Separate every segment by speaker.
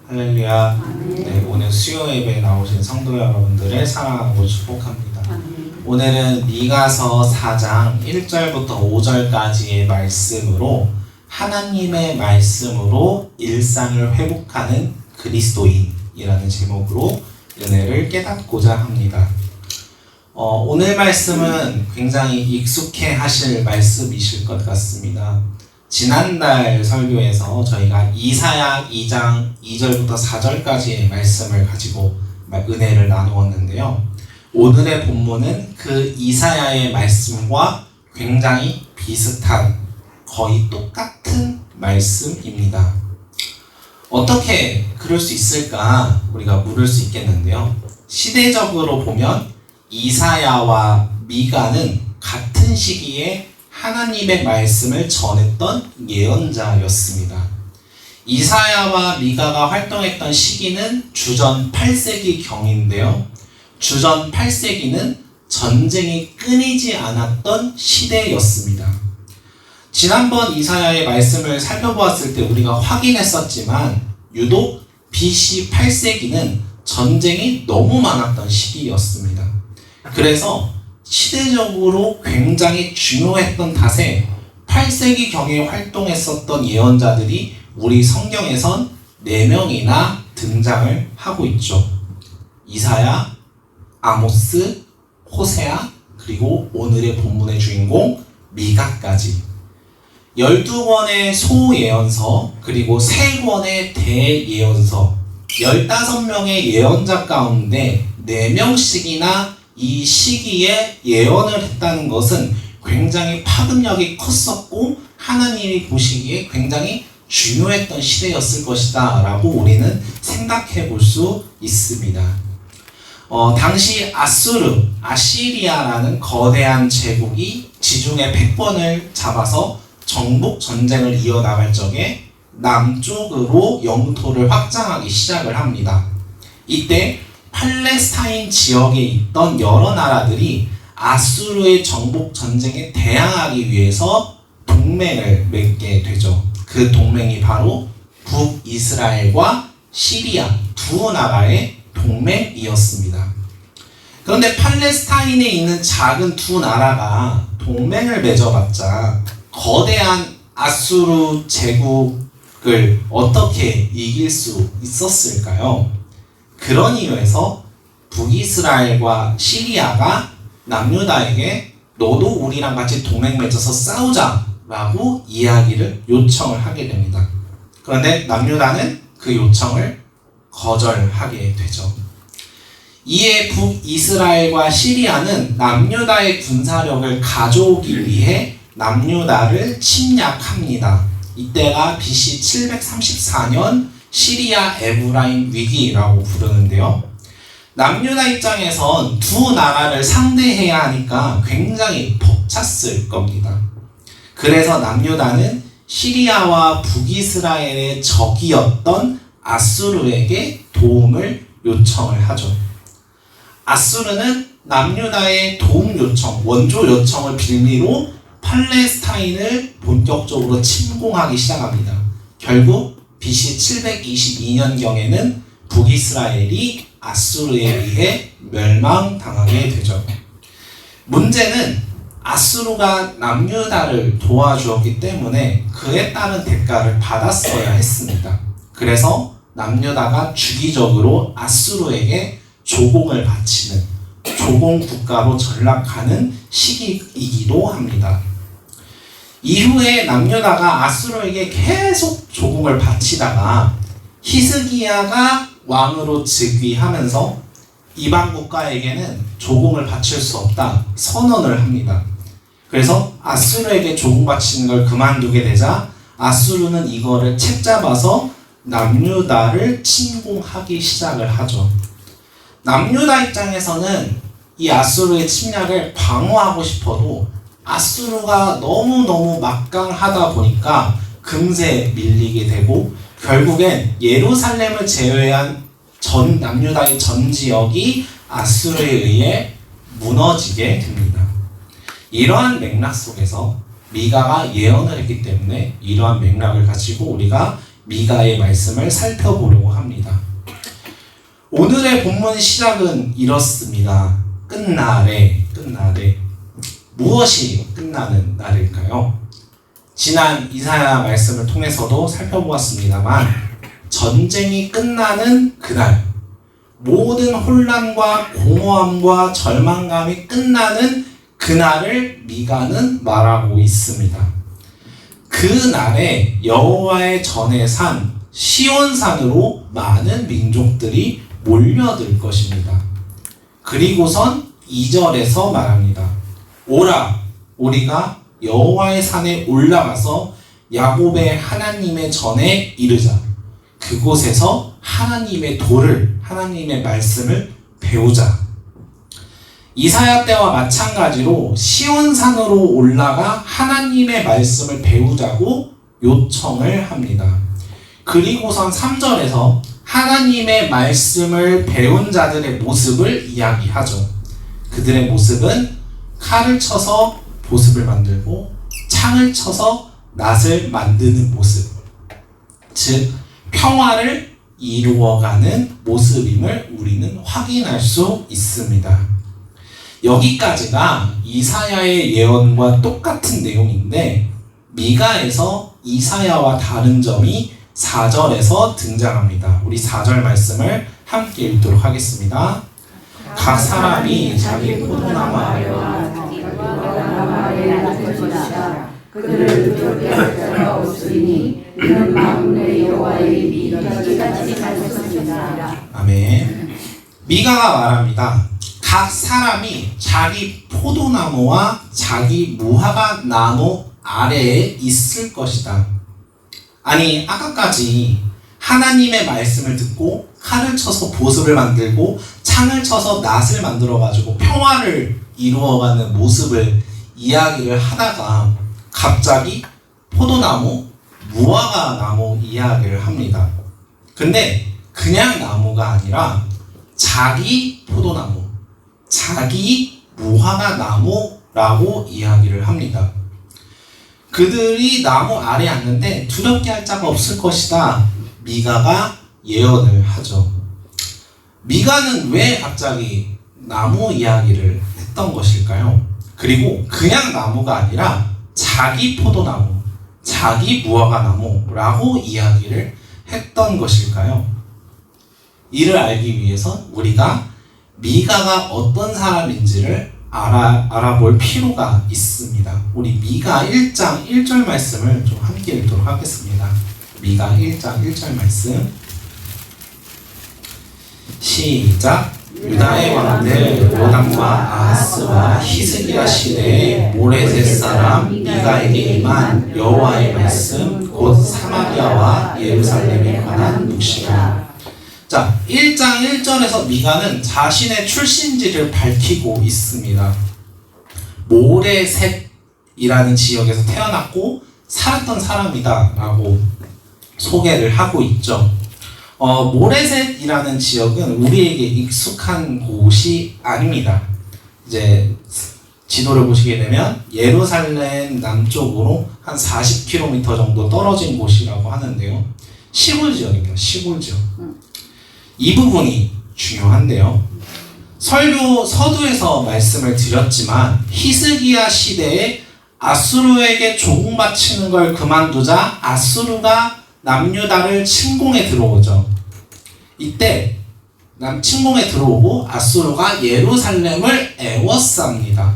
Speaker 1: 할렐루야. 네, 오늘 수요 예배에 나오신 성도 여러분들을 사랑하고 축복합니다. 오늘은 미가서 4장 1절부터 5절까지의 말씀으로 하나님의 말씀으로 일상을 회복하는 그리스도인이라는 제목으로 은혜를 깨닫고자 합니다. 오늘 말씀은 굉장히 익숙해 하실 말씀이실 것 같습니다. 지난달 설교에서 저희가 이사야 2장 2절부터 4절까지의 말씀을 가지고 은혜를 나누었는데요. 오늘의 본문은 그 이사야의 말씀과 굉장히 비슷한, 거의 똑같은 말씀입니다. 어떻게 그럴 수 있을까 우리가 물을 수 있겠는데요. 시대적으로 보면 이사야와 미가는 같은 시기에 하나님의 말씀을 전했던 예언자였습니다. 이사야와 미가가 활동했던 시기는 주전 8세기 경인데요. 주전 8세기는 전쟁이 끊이지 않았던 시대였습니다. 지난번 이사야의 말씀을 살펴보았을 때 우리가 확인했었지만 유독 BC 8세기는 전쟁이 너무 많았던 시기였습니다. 그래서 시대적으로 굉장히 중요했던 탓에 8세기 경에 활동했었던 예언자들이 우리 성경에선 4명이나 등장을 하고 있죠. 이사야, 아모스, 호세아, 그리고 오늘의 본문의 주인공 미가까지 12권의 소예언서, 그리고 3권의 대예언서, 15명의 예언자 가운데 4명씩이나 이 시기에 예언을 했다는 것은 굉장히 파급력이 컸었고 하나님이 보시기에 굉장히 중요했던 시대였을 것이다 라고 우리는 생각해 볼 수 있습니다. 당시 아시리아라는 거대한 제국이 지중해 100번을 잡아서 정복 전쟁을 이어나갈 적에 남쪽으로 영토를 확장하기 시작을 합니다. 이때 팔레스타인 지역에 있던 여러 나라들이 아수르의 정복 전쟁에 대항하기 위해서 동맹을 맺게 되죠. 그 동맹이 바로 북이스라엘과 시리아 두 나라의 동맹이었습니다. 그런데 팔레스타인에 있는 작은 두 나라가 동맹을 맺어봤자 거대한 아수르 제국을 어떻게 이길 수 있었을까요? 그런 이유에서 북이스라엘과 시리아가 남유다에게 너도 우리랑 같이 동맹 맺어서 싸우자라고 이야기를 요청을 하게 됩니다. 그런데 남유다는 그 요청을 거절하게 되죠. 이에 북이스라엘과 시리아는 남유다의 군사력을 가져오기 위해 남유다를 침략합니다. 이때가 BC 734년 시리아 에브라임 위기라고 부르는데요. 남유다 입장에선 두 나라를 상대해야 하니까 굉장히 벅찼을 겁니다. 그래서 남유다는 시리아와 북이스라엘의 적이었던 아수르에게 도움을 요청을 하죠. 아수르는 남유다의 도움 요청, 원조 요청을 빌미로 팔레스타인을 본격적으로 침공하기 시작합니다. 결국 BC 722년경에는 북이스라엘이 아수르에 의해 멸망당하게 되죠. 문제는 아수르가 남유다를 도와주었기 때문에 그에 따른 대가를 받았어야 했습니다. 그래서 남유다가 주기적으로 아수르에게 조공을 바치는 조공 국가로 전락하는 시기이기도 합니다. 이후에 남유다가 아수르에게 계속 조공을 바치다가 히스기야가 왕으로 즉위하면서 이방 국가에게는 조공을 바칠 수 없다 선언을 합니다. 그래서 아수르에게 조공 바치는 걸 그만두게 되자 아수르는 이거를 책잡아서 남유다를 침공하기 시작을 하죠. 남유다 입장에서는 이 아수르의 침략을 방어하고 싶어도 아수르가 너무너무 막강하다 보니까 금세 밀리게 되고 결국엔 예루살렘을 제외한 전 남유다의 전 지역이 아수르에 의해 무너지게 됩니다. 이러한 맥락 속에서 미가가 예언을 했기 때문에 이러한 맥락을 가지고 우리가 미가의 말씀을 살펴보려고 합니다. 오늘의 본문 시작은 이렇습니다. 끝날에 무엇이 끝나는 날일까요? 지난 이사야 말씀을 통해서도 살펴보았습니다만 전쟁이 끝나는 그날, 모든 혼란과 공허함과 절망감이 끝나는 그날을 미가는 말하고 있습니다. 그날에 여호와의 전에 산 시온산으로 많은 민족들이 몰려들 것입니다. 그리고선 2절에서 말합니다. 오라, 우리가 여호와의 산에 올라가서 야곱의 하나님의 전에 이르자. 그곳에서 하나님의 도를, 하나님의 말씀을 배우자. 이사야 때와 마찬가지로 시온산으로 올라가 하나님의 말씀을 배우자고 요청을 합니다. 그리고선 3절에서 하나님의 말씀을 배운 자들의 모습을 이야기하죠. 그들의 모습은 칼을 쳐서 보습을 만들고 창을 쳐서 낫을 만드는 모습, 즉 평화를 이루어가는 모습임을 우리는 확인할 수 있습니다. 여기까지가 이사야의 예언과 똑같은 내용인데 미가에서 이사야와 다른 점이 4절에서 등장합니다. 우리 4절 말씀을 함께 읽도록 하겠습니다. 각 사람이 자기 포도나무 아래와 그들을 두렵게 할 자가 없으니 이는 만군의 여호와의 미가같이 갈 것입니다. 아멘. 미가가 말합니다. 각 사람이 자기 포도나무와 자기 무화과 나무 아래에 있을 것이다. 아니, 아까까지 하나님의 말씀을 듣고 칼을 쳐서 보습을 만들고 창을 쳐서 낫을 만들어가지고 평화를 이루어가는 모습을 이야기를 하다가 갑자기 포도나무, 무화과 나무 이야기를 합니다. 근데 그냥 나무가 아니라 자기 포도나무, 자기 무화과 나무라고 이야기를 합니다. 그들이 나무 아래에 앉는데 두렵게 할 자가 없을 것이다. 미가가 예언을 하죠. 미가는 왜 갑자기 나무 이야기를 했던 것일까요? 그리고 그냥 나무가 아니라 자기 포도나무, 자기 무화과 나무라고 이야기를 했던 것일까요? 이를 알기 위해선 우리가 미가가 어떤 사람인지를 알아볼 필요가 있습니다. 우리 미가 1장 1절 말씀을 좀 함께 읽도록 하겠습니다. 미가 1장 1절 말씀 시작. 유다의 왕들 요담과 아하스와 히스기야 시대에 모레셋 사람 미가에게 임한 여호와의 말씀 곧 사마리아와 예루살렘에 관한 묵시라. 자, 1장 1절에서 미가는 자신의 출신지를 밝히고 있습니다. 모레셋이라는 지역에서 태어났고 살았던 사람이다 라고 소개를 하고 있죠. 모레셋이라는 지역은 우리에게 익숙한 곳이 아닙니다. 이제 지도를 보시게 되면 예루살렘 남쪽으로 한 40km 정도 떨어진 곳이라고 하는데요. 시골 지역입니다. 시골 지역. 이 부분이 중요한데요. 서두에서 말씀을 드렸지만 히스기야 시대에 아수르에게 조공바치는 걸 그만두자 아수르가 남유다를 침공해 들어오죠. 이때 침공해 들어오고 아수르가 예루살렘을 에워쌉니다.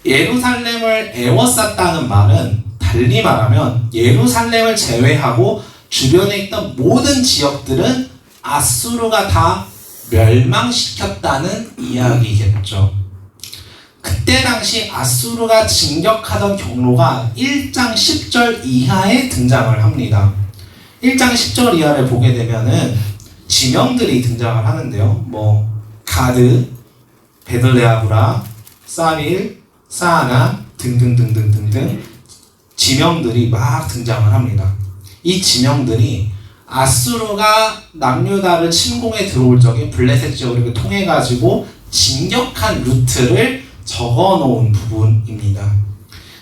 Speaker 1: 예루살렘을 에워쌌다는 말은 달리 말하면 예루살렘을 제외하고 주변에 있던 모든 지역들은 아수르가 다 멸망시켰다는 이야기겠죠. 그때 당시 아수르가 진격하던 경로가 1장 10절 이하에 등장을 합니다. 1장 10절 이하를 보게 되면은 지명들이 등장을 하는데요. 가드, 베들레아브라, 사릴, 사아나 등등등등등등 지명들이 막 등장을 합니다. 이 지명들이 아수르가 남유다를 침공해 들어올 적에 블레셋 지역을 통해 가지고 진격한 루트를 적어 놓은 부분입니다.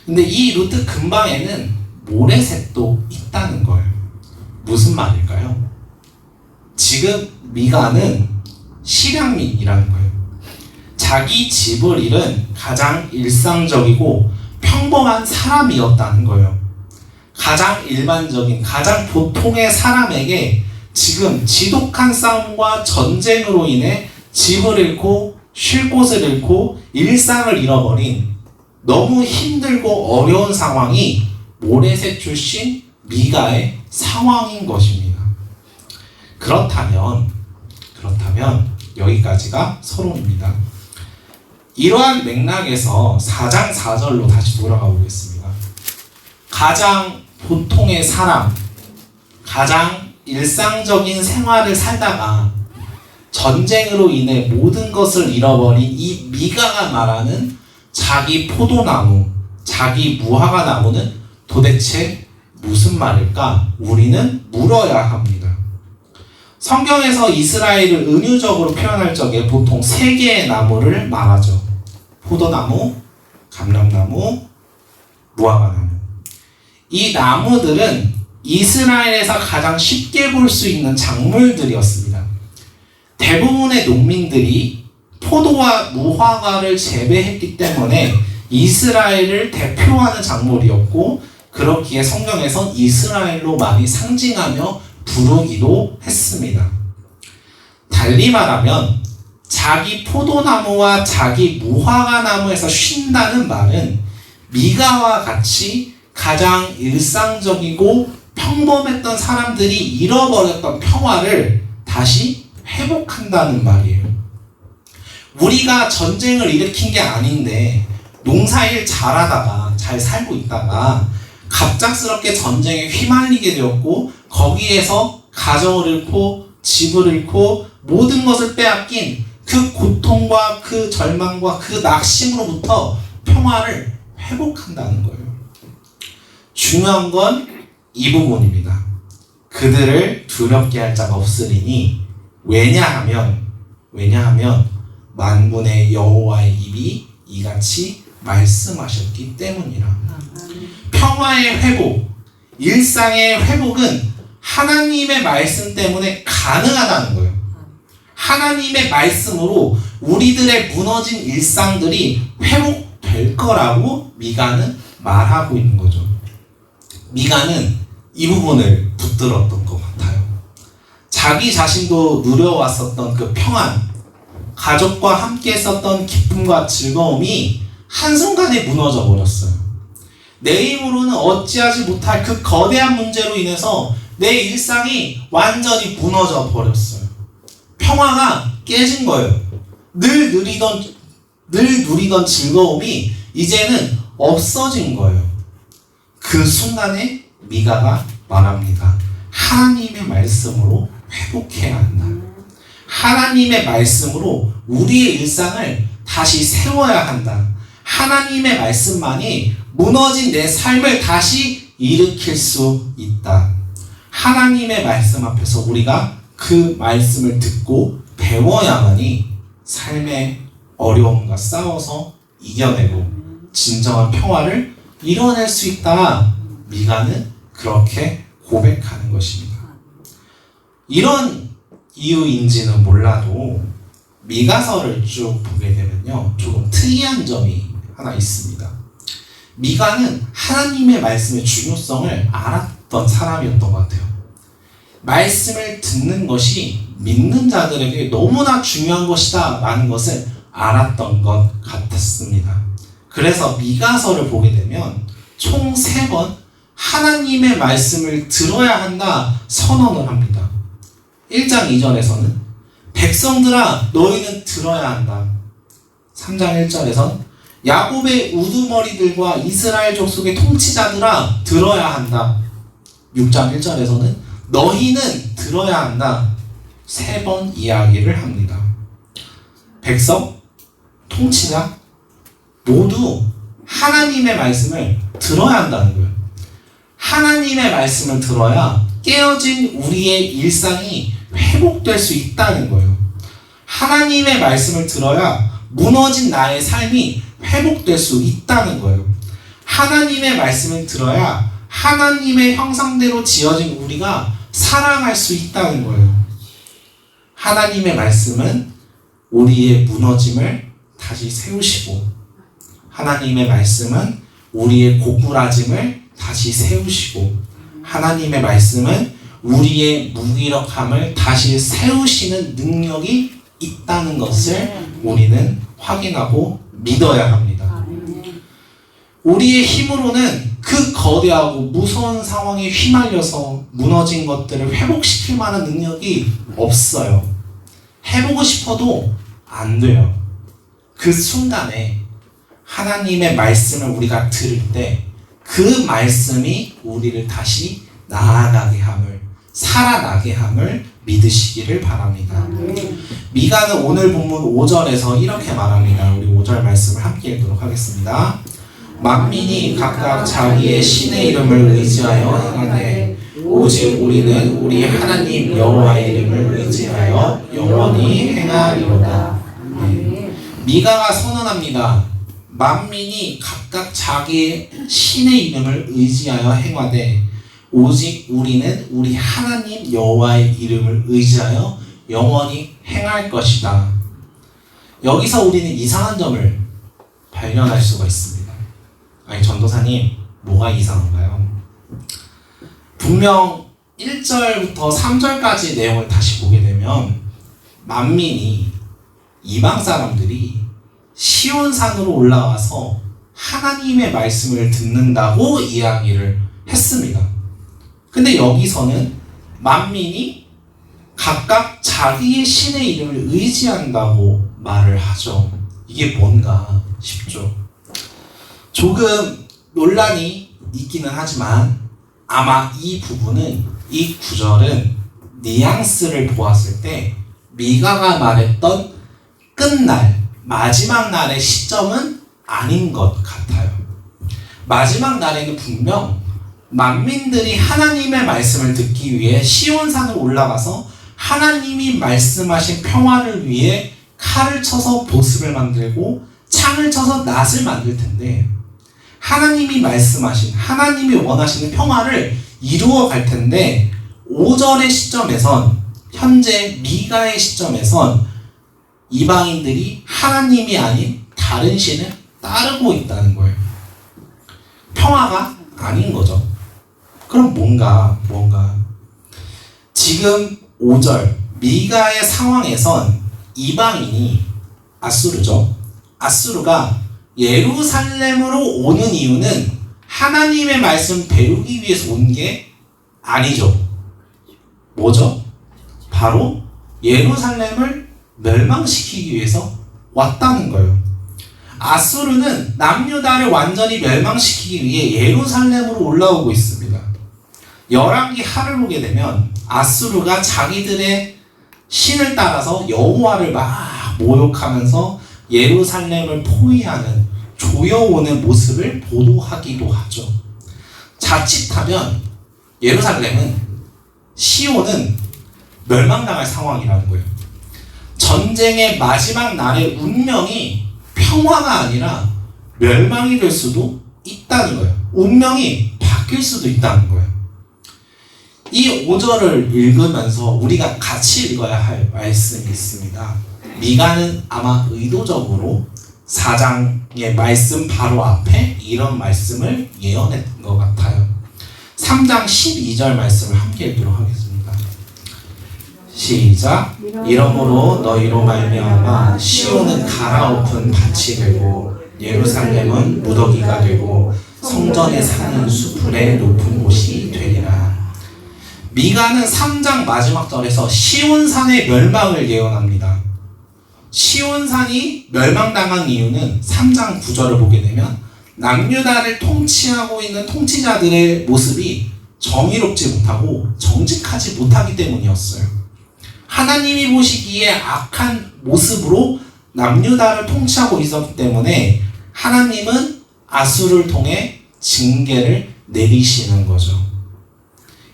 Speaker 1: 근데 이 루트 근방에는 모레셋도 있다는 거예요. 지금 미가는 실향민이라는 거예요. 자기 집을 잃은 가장 일상적이고 평범한 사람이었다는 거예요. 가장 일반적인, 가장 보통의 사람에게 지금 지독한 싸움과 전쟁으로 인해 집을 잃고 쉴 곳을 잃고 일상을 잃어버린 너무 힘들고 어려운 상황이 모레셋 출신 미가의 상황인 것입니다. 그렇다면 여기까지가 서론입니다. 이러한 맥락에서 4장 4절로 다시 돌아가 보겠습니다. 가장 보통의 사람, 가장 일상적인 생활을 살다가 전쟁으로 인해 모든 것을 잃어버린 이 미가가 말하는 자기 포도나무, 자기 무화과 나무는 도대체 무슨 말일까? 우리는 물어야 합니다. 성경에서 이스라엘을 은유적으로 표현할 적에 보통 3개의 나무를 말하죠. 포도나무, 감람나무, 무화과나무. 이 나무들은 이스라엘에서 가장 쉽게 볼 수 있는 작물들이었습니다. 대부분의 농민들이 포도와 무화과를 재배했기 때문에 이스라엘을 대표하는 작물이었고, 그렇기에 성경에선 이스라엘로 많이 상징하며 부르기도 했습니다. 달리 말하면 자기 포도나무와 자기 무화과 나무에서 쉰다는 말은 미가와 같이 가장 일상적이고 평범했던 사람들이 잃어버렸던 평화를 다시 회복한다는 말이에요. 우리가 전쟁을 일으킨 게 아닌데 농사일 잘하다가 잘 살고 있다가 갑작스럽게 전쟁에 휘말리게 되었고, 거기에서 가정을 잃고 집을 잃고 모든 것을 빼앗긴 그 고통과 그 절망과 그 낙심으로부터 평화를 회복한다는 거예요. 중요한 건 이 부분입니다. 그들을 두렵게 할 자가 없으리니 왜냐하면 만군의 여호와의 입이 이같이 말씀하셨기 때문이라. 평화의 회복, 일상의 회복은 하나님의 말씀 때문에 가능하다는 거예요. 하나님의 말씀으로 우리들의 무너진 일상들이 회복될 거라고 미가는 말하고 있는 거죠. 미가는 이 부분을 붙들었던 것 같아요. 자기 자신도 누려왔었던 그 평안, 가족과 함께 했었던 기쁨과 즐거움이 한순간에 무너져 버렸어요. 내 힘으로는 어찌하지 못할 그 거대한 문제로 인해서 내 일상이 완전히 무너져 버렸어요. 평화가 깨진 거예요. 늘 누리던 즐거움이 이제는 없어진 거예요. 그 순간에 미가가 말합니다. 하나님의 말씀으로 회복해야 한다. 하나님의 말씀으로 우리의 일상을 다시 세워야 한다. 하나님의 말씀만이 무너진 내 삶을 다시 일으킬 수 있다. 하나님의 말씀 앞에서 우리가 그 말씀을 듣고 배워야만이 삶의 어려움과 싸워서 이겨내고 진정한 평화를 이뤄낼 수 있다. 미가는 그렇게 고백하는 것입니다. 이런 이유인지는 몰라도 미가서를 쭉 보게 되면요, 조금 특이한 점이 하나 있습니다. 미가는 하나님의 말씀의 중요성을 알았던 사람이었던 것 같아요. 말씀을 듣는 것이 믿는 자들에게 너무나 중요한 것이다 라는 것을 알았던 것 같았습니다. 그래서 미가서를 보게 되면 총 3번 하나님의 말씀을 들어야 한다 선언을 합니다. 1장 2절에서는 백성들아 너희는 들어야 한다. 3장 1절에서는 야곱의 우두머리들과 이스라엘 족속의 통치자들아 들어야 한다. 6장 1절에서는 너희는 들어야 한다. 3번 이야기를 합니다. 백성, 통치자 모두 하나님의 말씀을 들어야 한다는 거예요. 하나님의 말씀을 들어야 깨어진 우리의 일상이 회복될 수 있다는 거예요. 하나님의 말씀을 들어야 무너진 나의 삶이 회복될 수 있다는 거예요. 하나님의 말씀을 들어야 하나님의 형상대로 지어진 우리가 살아갈 수 있다는 거예요. 하나님의 말씀은 우리의 무너짐을 다시 세우시고, 하나님의 말씀은 우리의 고꾸라짐을 다시 세우시고, 하나님의 말씀은 우리의 무기력함을 다시 세우시는 능력이 있다는 것을 우리는 확인하고 믿어야 합니다. 우리의 힘으로는 그 거대하고 무서운 상황에 휘말려서 무너진 것들을 회복시킬 만한 능력이 없어요. 해보고 싶어도 안 돼요. 그 순간에 하나님의 말씀을 우리가 들을 때 그 말씀이 우리를 다시 나아가게 함을, 살아나게 함을 믿으시기를 바랍니다. 미가는 오늘 본문 5절에서 이렇게 말합니다. 우리 5절 말씀을 함께 읽도록 하겠습니다. 만민이 각각 자기의 신의 이름을 의지하여 행하되 오직 우리는 우리 하나님 여호와의 이름을 의지하여 영원히 행하리로다. 미가가 선언합니다. 만민이 각각 자기의 신의 이름을 의지하여 행하되 오직 우리는 우리 하나님 여호와의 이름을 의지하여 영원히 행할 것이다. 여기서 우리는 이상한 점을 발견할 수가 있습니다. 아니, 전도사님, 뭐가 이상한가요? 분명 1절부터 3절까지 내용을 다시 보게 되면 만민이, 이방 사람들이 시온산으로 올라와서 하나님의 말씀을 듣는다고 이야기를 했습니다. 근데 여기서는 만민이 각각 자기의 신의 이름을 의지한다고 말을 하죠. 이게 뭔가 싶죠. 조금 논란이 있기는 하지만 아마 이 부분은, 이 구절은 뉘앙스를 보았을 때 미가가 말했던 끝날, 마지막 날의 시점은 아닌 것 같아요. 마지막 날에는 분명 만민들이 하나님의 말씀을 듣기 위해 시온산을 올라가서 하나님이 말씀하신 평화를 위해 칼을 쳐서 보습을 만들고 창을 쳐서 낫을 만들 텐데, 하나님이 말씀하신, 하나님이 원하시는 평화를 이루어 갈 텐데 5절의 시점에선, 현재 미가의 시점에선 이방인들이 하나님이 아닌 다른 신을 따르고 있다는 거예요. 평화가 아닌 거죠. 그럼 뭔가 지금 5절 미가의 상황에선 이방인이, 아수르죠. 아수르가 예루살렘으로 오는 이유는 하나님의 말씀 배우기 위해서 온 게 아니죠. 뭐죠? 바로 예루살렘을 멸망시키기 위해서 왔다는 거예요. 아수르는 남유다를 완전히 멸망시키기 위해 예루살렘으로 올라오고 있습니다. 열왕기 하를 보게 되면 아수르가 자기들의 신을 따라서 여호와를 막 모욕하면서 예루살렘을 포위하는, 조여오는 모습을 보도하기도 하죠. 자칫하면 예루살렘은, 시온은 멸망당할 상황이라는 거예요. 전쟁의 마지막 날의 운명이 평화가 아니라 멸망이 될 수도 있다는 거예요. 운명이 바뀔 수도 있다는 거예요. 이 5절을 읽으면서 우리가 같이 읽어야 할 말씀이 있습니다. 미가는 아마 의도적으로 4장의 말씀 바로 앞에 이런 말씀을 예언했던 것 같아요. 3장 12절 말씀을 함께 읽도록 하겠습니다. 시작. 이러므로 너희로 말미암아 시온은 갈아엎은 밭이 되고 예루살렘은 무더기가 되고 성전에 사는 수풀의 높은 곳이 되리라. 미가는 3장 마지막 절에서 시온산의 멸망을 예언합니다. 시온산이 멸망당한 이유는 3장 9절을 보게 되면 남유다를 통치하고 있는 통치자들의 모습이 정의롭지 못하고 정직하지 못하기 때문이었어요. 하나님이 보시기에 악한 모습으로 남유다를 통치하고 있었기 때문에 하나님은 아수르를 통해 징계를 내리시는 거죠.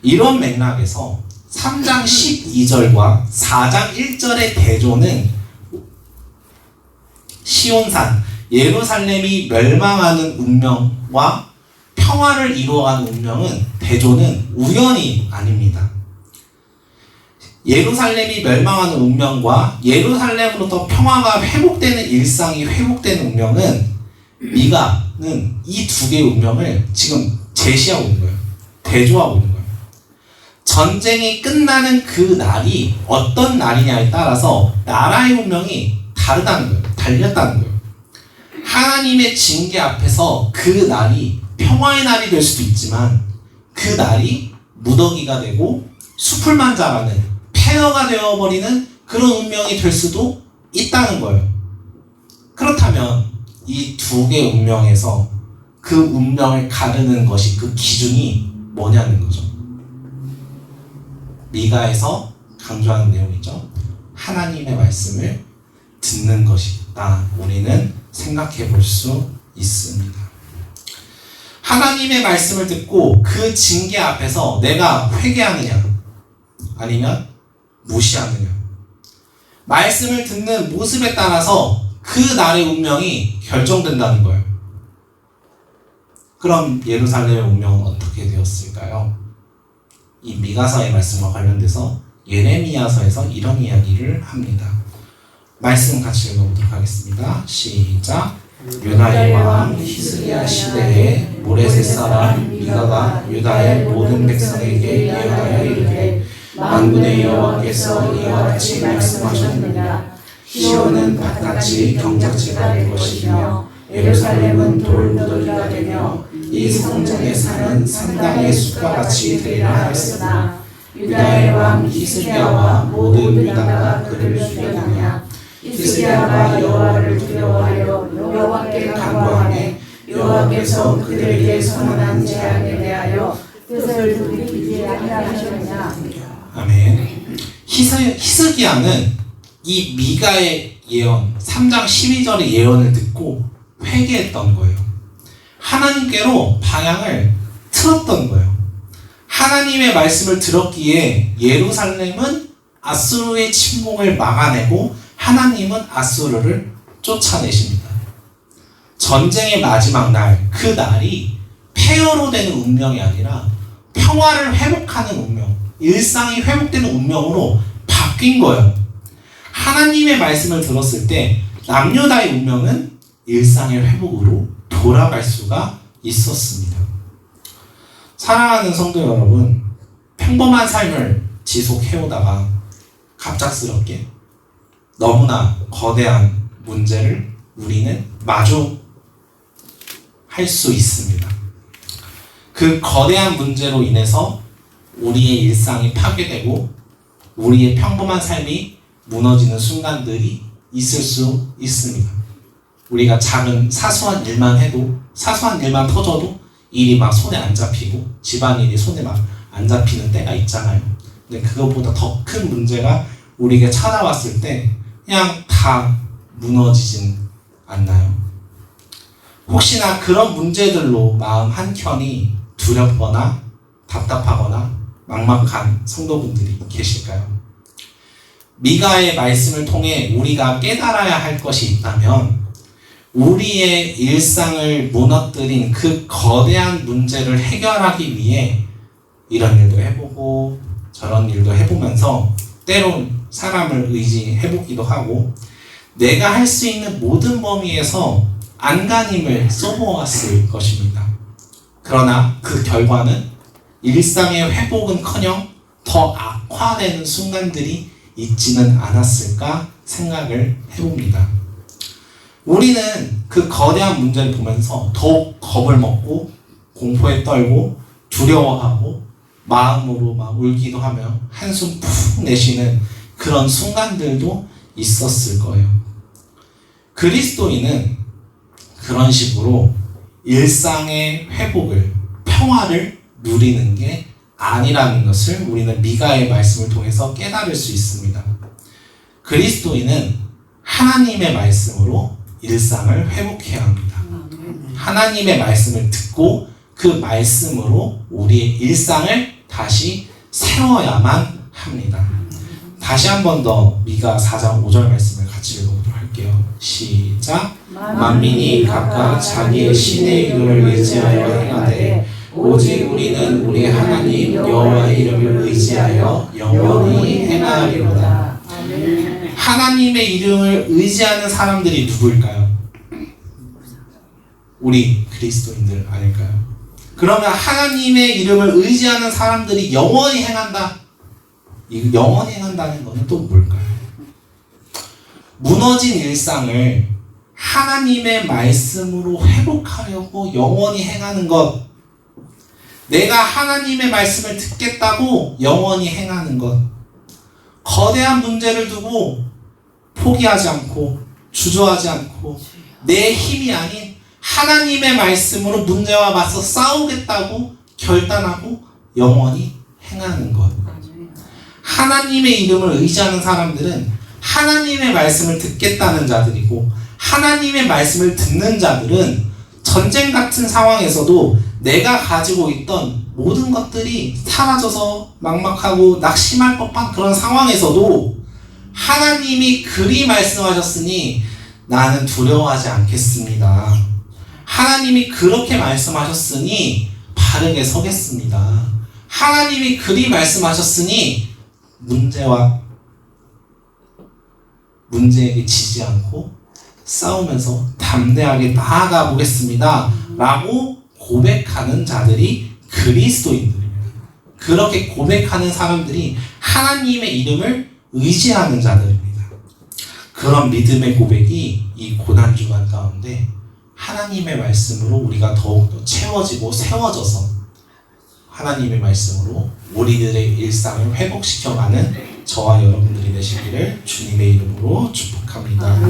Speaker 1: 이런 맥락에서 3장 12절과 4장 1절의 대조는 시온산, 예루살렘이 멸망하는 운명과 평화를 이루어가는 운명은, 대조는 우연이 아닙니다. 예루살렘이 멸망하는 운명과 예루살렘으로부터 평화가 회복되는 일상이 회복되는 운명은 미가는 이 두 개의 운명을 지금 제시하고 있는 거예요. 대조하고 있는 거예요. 전쟁이 끝나는 그 날이 어떤 날이냐에 따라서 나라의 운명이 다르다는 거예요. 달렸다는 거예요. 하나님의 징계 앞에서 그 날이 평화의 날이 될 수도 있지만 그 날이 무더기가 되고 수풀만 자라는 폐허가 되어버리는 그런 운명이 될 수도 있다는 거예요. 그렇다면 이 두 개의 운명에서 그 운명을 가르는 것이 그 기준이 뭐냐는 거죠. 미가에서 강조하는 내용이죠. 하나님의 말씀을 듣는 것이다. 우리는 생각해 볼 수 있습니다. 하나님의 말씀을 듣고 그 징계 앞에서 내가 회개하느냐 아니면 무시하느냐. 말씀을 듣는 모습에 따라서 그 날의 운명이 결정된다는 거예요. 그럼 예루살렘의 운명은 어떻게 되었을까요? 이 미가서의 말씀과 관련돼서 예레미야서에서 이런 이야기를 합니다. 말씀 같이 읽어보도록 하겠습니다. 시작. 유다의 왕 히스기야 시대에 모레셋 사람 미가가 유다의 모든 백성에게 예언하여 이르되 만군의 여호와께서 이와 같이 말씀하셨느니라. 시온은 밭같이 경작지가 될 것이며 예루살렘은 돌무더기가 되며 이 성전에 사는 산당의 숲과 같이 되리라 하였으나 유다의 왕 히스기야와 모든 유다가 그를 죽였느냐. 히스기야가 여호와를 두려워하여 여호와께 간구하매 여호와께서 그들에게 선언한 재앙에 대하여 뜻을 돌이키지 아니하셨느냐. 아멘. 히스기야는 이 미가의 예언 3장 12절의 예언을 듣고 회개했던 거예요. 하나님께로 방향을 틀었던 거예요. 하나님의 말씀을 들었기에 예루살렘은 아수르의 침공을 막아내고 하나님은 아수르를 쫓아내십니다. 전쟁의 마지막 날, 그 날이 폐허로 되는 운명이 아니라 평화를 회복하는 운명, 일상이 회복되는 운명으로 바뀐 거예요. 하나님의 말씀을 들었을 때 남유다의 운명은 일상의 회복으로 돌아갈 수가 있었습니다. 사랑하는 성도 여러분, 평범한 삶을 지속해오다가 갑작스럽게 너무나 거대한 문제를 우리는 마주할 수 있습니다. 그 거대한 문제로 인해서 우리의 일상이 파괴되고 우리의 평범한 삶이 무너지는 순간들이 있을 수 있습니다. 우리가 작은 사소한 일만 해도, 사소한 일만 터져도 일이 막 손에 안 잡히고 집안일이 손에 막 안 잡히는 때가 있잖아요. 근데 그것보다 더 큰 문제가 우리에게 찾아왔을 때 그냥 다 무너지진 않나요? 혹시나 그런 문제들로 마음 한켠이 두렵거나 답답하거나 막막한 성도분들이 계실까요? 미가의 말씀을 통해 우리가 깨달아야 할 것이 있다면 우리의 일상을 무너뜨린 그 거대한 문제를 해결하기 위해 이런 일도 해보고 저런 일도 해보면서 때론 사람을 의지해보기도 하고 내가 할 수 있는 모든 범위에서 안간힘을 써보았을 것입니다. 그러나 그 결과는 일상의 회복은커녕 더 악화되는 순간들이 있지는 않았을까 생각을 해봅니다. 우리는 그 거대한 문제를 보면서 더욱 겁을 먹고 공포에 떨고 두려워하고 마음으로 막 울기도 하며 한숨 푹 내쉬는 그런 순간들도 있었을 거예요. 그리스도인은 그런 식으로 일상의 회복을, 평화를 누리는 게 아니라는 것을 우리는 미가의 말씀을 통해서 깨달을 수 있습니다. 그리스도인은 하나님의 말씀으로 일상을 회복해야 합니다. 하나님의 말씀을 듣고 그 말씀으로 우리의 일상을 다시 세워야만 합니다. 다시 한 번 더 미가 4장 5절 말씀을 같이 읽어보도록 할게요. 시작. 만민이 각각 자기의 신의 이름을 의지하여 행하되 오직 우리는 우리 하나님 여호와의 이름을 의지하여 영원히 행하리라. 행하리로다. 하나님의 이름을 의지하는 사람들이 누구일까요? 우리 그리스도인들 아닐까요? 그러면 하나님의 이름을 의지하는 사람들이 영원히 행한다. 이 영원히 행한다는 것은 또 뭘까요? 무너진 일상을 하나님의 말씀으로 회복하려고 영원히 행하는 것. 내가 하나님의 말씀을 듣겠다고 영원히 행하는 것. 거대한 문제를 두고 포기하지 않고 주저하지 않고 내 힘이 아닌 하나님의 말씀으로 문제와 맞서 싸우겠다고 결단하고 영원히 행하는 것. 하나님의 이름을 의지하는 사람들은 하나님의 말씀을 듣겠다는 자들이고, 하나님의 말씀을 듣는 자들은 전쟁 같은 상황에서도 내가 가지고 있던 모든 것들이 사라져서 막막하고 낙심할 법한 그런 상황에서도 하나님이 그리 말씀하셨으니 나는 두려워하지 않겠습니다. 하나님이 그렇게 말씀하셨으니 바르게 서겠습니다. 하나님이 그리 말씀하셨으니 문제에게 지지 않고 싸우면서 담대하게 나아가 보겠습니다. 라고 고백하는 자들이 그리스도인들입니다. 그렇게 고백하는 사람들이 하나님의 이름을 의지하는 자들입니다. 그런 믿음의 고백이 이 고난주간 가운데 하나님의 말씀으로 우리가 더욱더 채워지고 세워져서 하나님의 말씀으로 우리들의 일상을 회복시켜가는 저와 여러분들이 되시기를 주님의 이름으로 축복합니다.